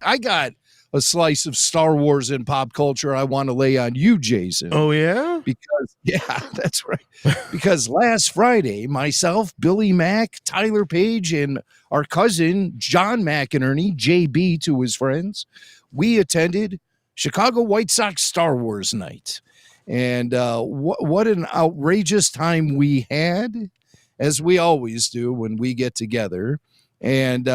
I got a slice of Star Wars and pop culture I want to lay on you, Jason. Oh, yeah? Because, that's right. Because last Friday, myself, Billy Mack, Tyler Page, and our cousin, John McInerney, JB to his friends, we attended Chicago White Sox Star Wars night. And what an outrageous time we had, as we always do when we get together. And,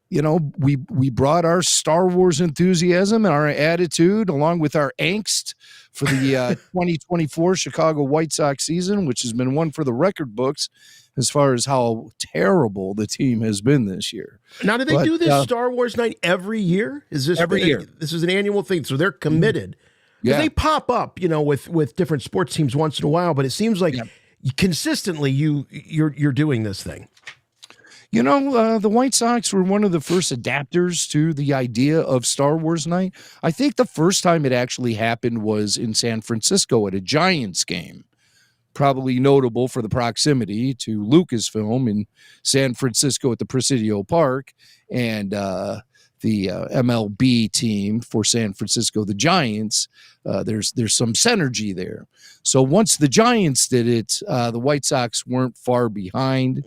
we brought our Star Wars enthusiasm and our attitude along with our angst for the 2024 Chicago White Sox season, which has been one for the record books as far as how terrible the team has been this year. Now, do they do this Star Wars night every year? Is this every year? This is an annual thing, so they're committed. Yeah. They pop up, with different sports teams once in a while, but it seems like consistently you're doing this thing. The White Sox were one of the first adapters to the idea of Star Wars night. I think the first time it actually happened was in San Francisco at a Giants game, probably notable for the proximity to Lucasfilm in San Francisco at the Presidio Park, and the MLB team for San Francisco, the Giants. There's some synergy there. So once the Giants did it, the White Sox weren't far behind.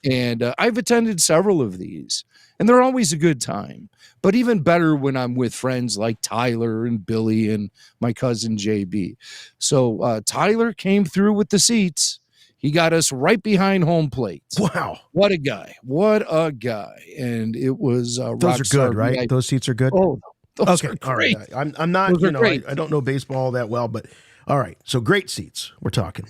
And I've attended several of these, and they're always a good time. But even better when I'm with friends like Tyler and Billy and my cousin JB. So Tyler came through with the seats. He got us right behind home plate. Wow. What a guy. What a guy. And it was those are good, right? Those seats are good? Oh, those are great. All right. I'm not, I don't know baseball that well, but all right. So great seats we're talking.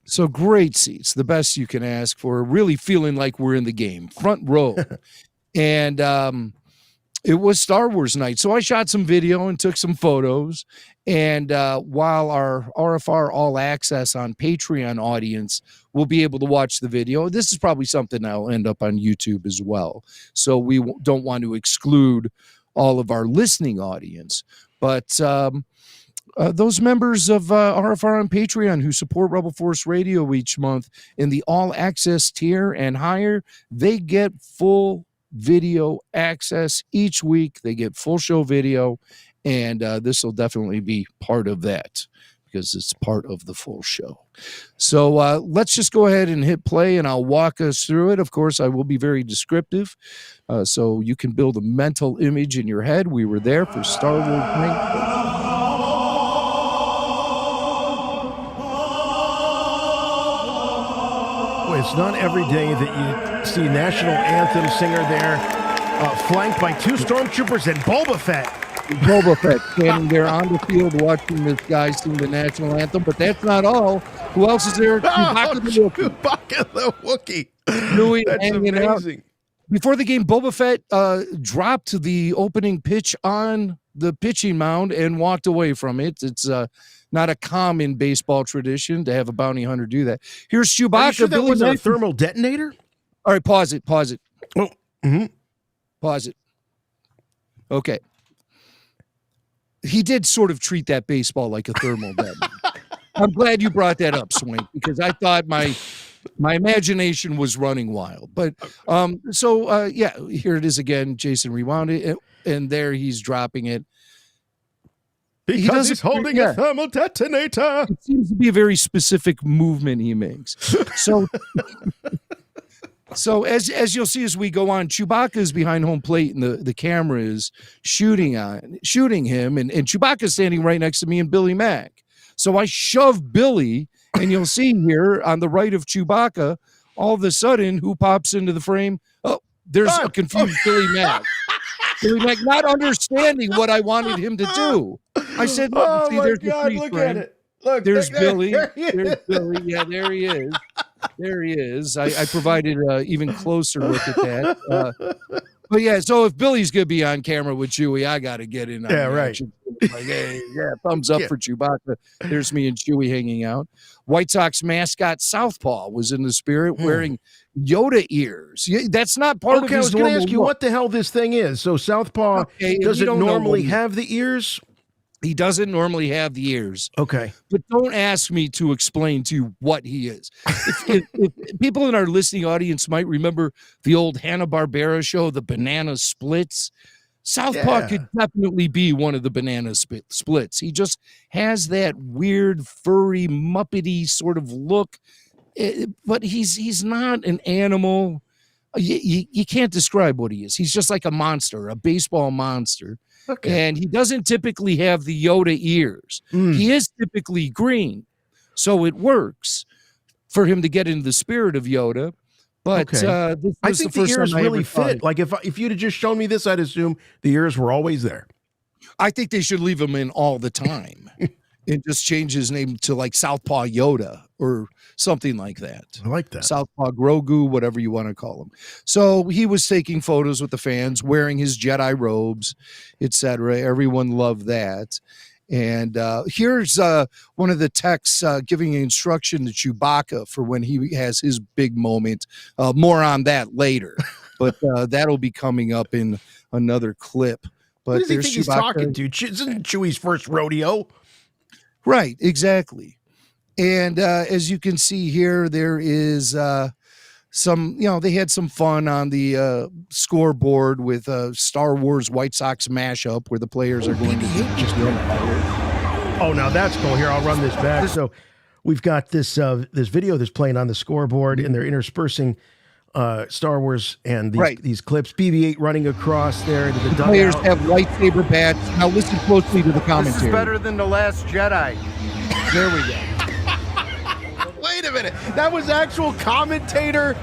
So great seats, the best you can ask for, really feeling like we're in the game, front row. And it was Star Wars night. So I shot some video and took some photos. And while our RFR All Access on Patreon audience will be able to watch the video, this is probably something that'll end up on YouTube as well. So we don't want to exclude all of our listening audience. But those members of RFR on Patreon who support Rebel Force Radio each month in the all access tier and higher, they get full video access each week. They get full show video, and this will definitely be part of that because it's part of the full show. So let's just go ahead and hit play, and I'll walk us through it. Of course, I will be very descriptive, so you can build a mental image in your head. We were there for Star Wars night. It's not every day that you see national anthem singer there, flanked by two stormtroopers and Boba Fett. Boba Fett standing there on the field watching this guy sing the national anthem. But that's not all. Who else is there? Chewbacca the Wookiee. That's amazing. Out. Before the game, Boba Fett dropped the opening pitch on the pitching mound and walked away from it. It's not a common baseball tradition to have a bounty hunter do that. Here's Chewbacca. Are you sure that wasn't a thermal detonator? All right, pause it. Oh, Pause it. Okay. He did sort of treat that baseball like a thermal detonator. I'm glad you brought that up, Swank, because I thought my imagination was running wild. But here it is again. Jason rewound it, and there he's dropping it. Because he's holding a thermal detonator. It seems to be a very specific movement he makes. So as you'll see as we go on, Chewbacca is behind home plate, and the camera is shooting him, and Chewbacca's standing right next to me and Billy Mack. So I shove Billy, and you'll see here on the right of Chewbacca, all of a sudden, who pops into the frame? Oh, there's a confused Billy Mack. Billy Mack not understanding what I wanted him to do. I said, look, there's the look frame. at it. Look, there's Billy. There's Billy. Yeah, there he is. There he is. I provided an even closer look at that. But yeah, so if Billy's going to be on camera with Chewie, I got to get in on action. Like, hey, thumbs up for Chewbacca. There's me and Chewie hanging out. White Sox mascot Southpaw was in the spirit wearing Yoda ears. That's not part of his I was going to ask you look. what the hell this thing is. So Southpaw doesn't normally have the ears? He doesn't normally have the ears. Okay. But don't ask me to explain to you what he is. If people in our listening audience might remember the old Hanna-Barbera show, The Banana Splits, Southpaw could definitely be one of the banana splits. He just has that weird, furry, muppety sort of look, but he's not an animal. You can't describe what he is. He's just like a monster, a baseball monster. Okay. And he doesn't typically have the Yoda ears. He is typically green, so it works for him to get into the spirit of Yoda. But this I think the ears really fit. Like if you'd have just shown me this, I'd assume the ears were always there. I think they should leave him in all the time and just change his name to like Southpaw Yoda or something like that. I like that. Southpaw Grogu, whatever you want to call him. So he was taking photos with the fans, wearing his Jedi robes, etc. Everyone loved that. And here's one of the techs giving instruction to Chewbacca for when he has his big moment. More on that later, but that'll be coming up in another clip. But who does he think he's talking to? Isn't Chewie's first rodeo? Right, exactly. And as you can see here, there is some, they had some fun on the scoreboard with Star Wars White Sox mashup where the players are going to just Oh, now that's cool. Here, I'll run this back. So we've got this this video that's playing on the scoreboard, and they're interspersing Star Wars and these clips. BB-8 running across there into the dugout. Players have lightsaber bats. Now listen closely to the commentary. This is better than The Last Jedi. There we go. Wait a minute. That was actual commentator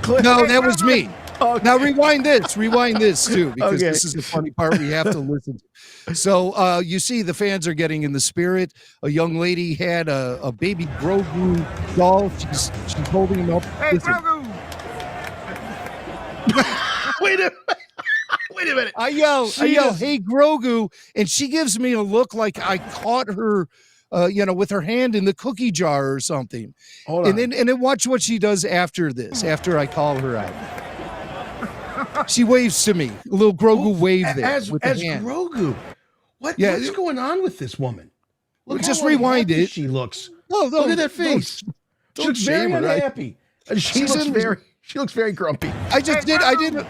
clip. No, that was me. Okay. Now rewind this too, because this is the funny part we have to listen to. So you see the fans are getting in the spirit. A young lady had a baby Grogu doll. She's holding him up. Hey, listen. Grogu! Wait a minute. I yell, hey Grogu, and she gives me a look like I caught her with her hand in the cookie jar or something. And then watch what she does after this, after I call her out. She waves to me. A little Grogu wave there. As hand. Grogu. What's going on with this woman? Look, just rewind it. She looks. No, look at that face. She looks very unhappy. She looks very grumpy. I didn't.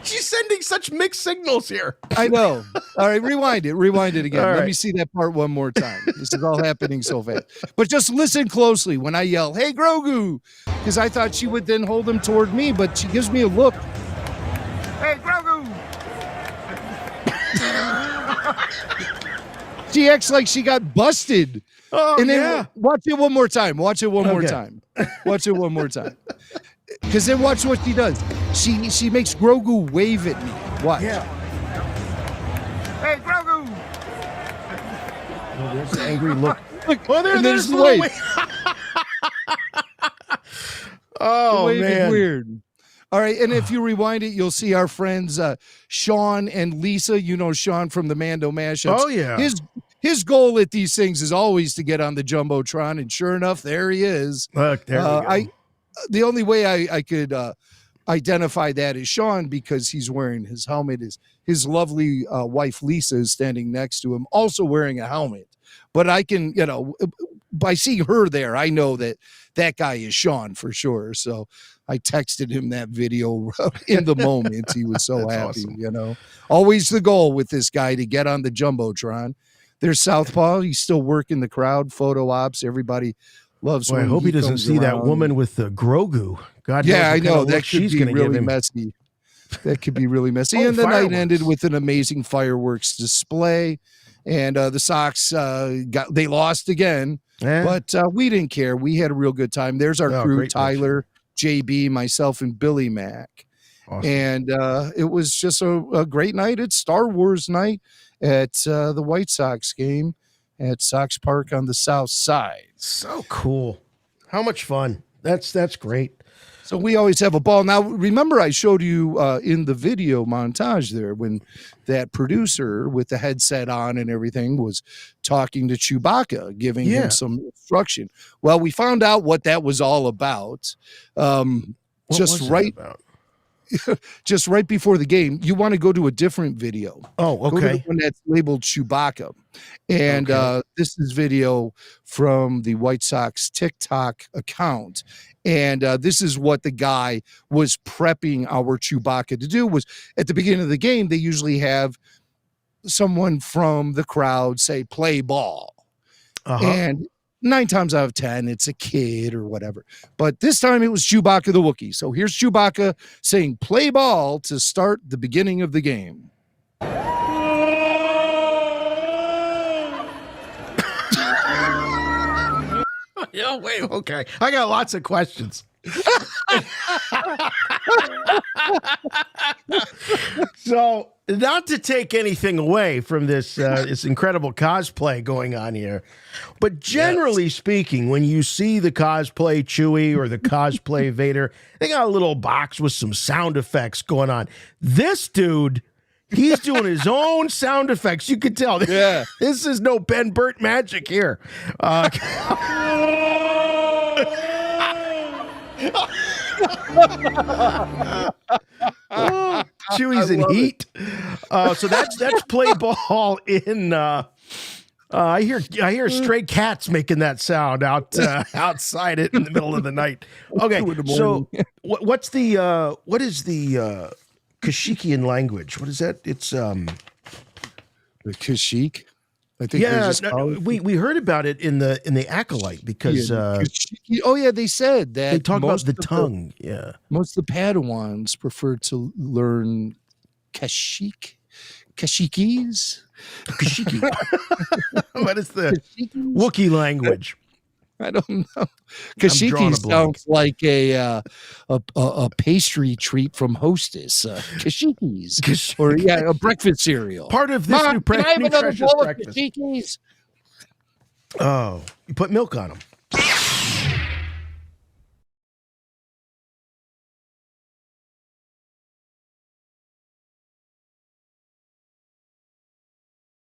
She's sending such mixed signals here. I know. All right, rewind it again. Let me see that part one more time. This is all happening so fast. But just listen closely when I yell, hey, Grogu, because I thought she would then hold him toward me, but she gives me a look. Hey, Grogu. She acts like she got busted. Oh, and then watch it one more time. Watch it one more time. Because then watch what she does. She makes Grogu wave at me. Watch. Yeah. Hey, Grogu. Oh, there's the angry look. Look, there's the wave. Oh, the wave man. is weird. All right, and if you rewind it, you'll see our friends Sean and Lisa. You know Sean from the Mando mashups. Oh, yeah. His goal at these things is always to get on the Jumbotron, and sure enough, there he is. Look, there we go. The only way I could identify that is Sean, because he's wearing his helmet. His lovely wife, Lisa, is standing next to him, also wearing a helmet. But I can, by seeing her there, I know that guy is Sean for sure. So I texted him that video in the moment. He was so happy, awesome. Always the goal with this guy to get on the Jumbotron. There's Southpaw. He's still working the crowd, photo ops. Everybody loves. Well, I hope he doesn't see that woman with the Grogu. God knows I know that could she's be going to really messy. That could be really messy. And the night ended with an amazing fireworks display. And the Sox they lost again, but we didn't care. We had a real good time. There's our crew: Tyler, JB, myself, and Billy Mack. Awesome. And it was just a great night. It's Star Wars night at the White Sox game at Sox Park on the south side. So cool. How much fun. That's great. So we always have a ball. Now, remember I showed you in the video montage there when that producer with the headset on and everything was talking to Chewbacca, giving him some instruction. Well, we found out what that was all about. Just right before the game. You want to go to a different video. Oh, okay. Go to the one that's labeled Chewbacca. And this is video from the White Sox TikTok account. And this is what the guy was prepping our Chewbacca to do. Was at the beginning of the game, they usually have someone from the crowd say, play ball. And 9 times out of 10, it's a kid or whatever. But this time it was Chewbacca the Wookiee. So here's Chewbacca saying, play ball to start the beginning of the game. Yeah, wait, okay. I got lots of questions. So, not to take anything away from this this incredible cosplay going on here, but generally speaking, when you see the cosplay Chewie or the cosplay Vader, they got a little box with some sound effects going on. This dude, he's doing his own sound effects. You can tell. Yeah. This is no Ben Burt magic here. Chewie's in heat. So that's play ball in. I hear stray cats making that sound outside it in the middle of the night. Okay, so what is the Kashyyykian language? What is that? It's the Kashyyyk. I think we heard about it in the Acolyte because they said that they talk about the tongue. Most of the Padawans prefer to learn Kashyyyk. Kashyyykies. What is the Wookiee language? I don't know. Kashyyyki sounds like a pastry treat from Hostess. Kashyyykies. Or a breakfast cereal. Part of this nutritious breakfast. Oh, you put milk on them.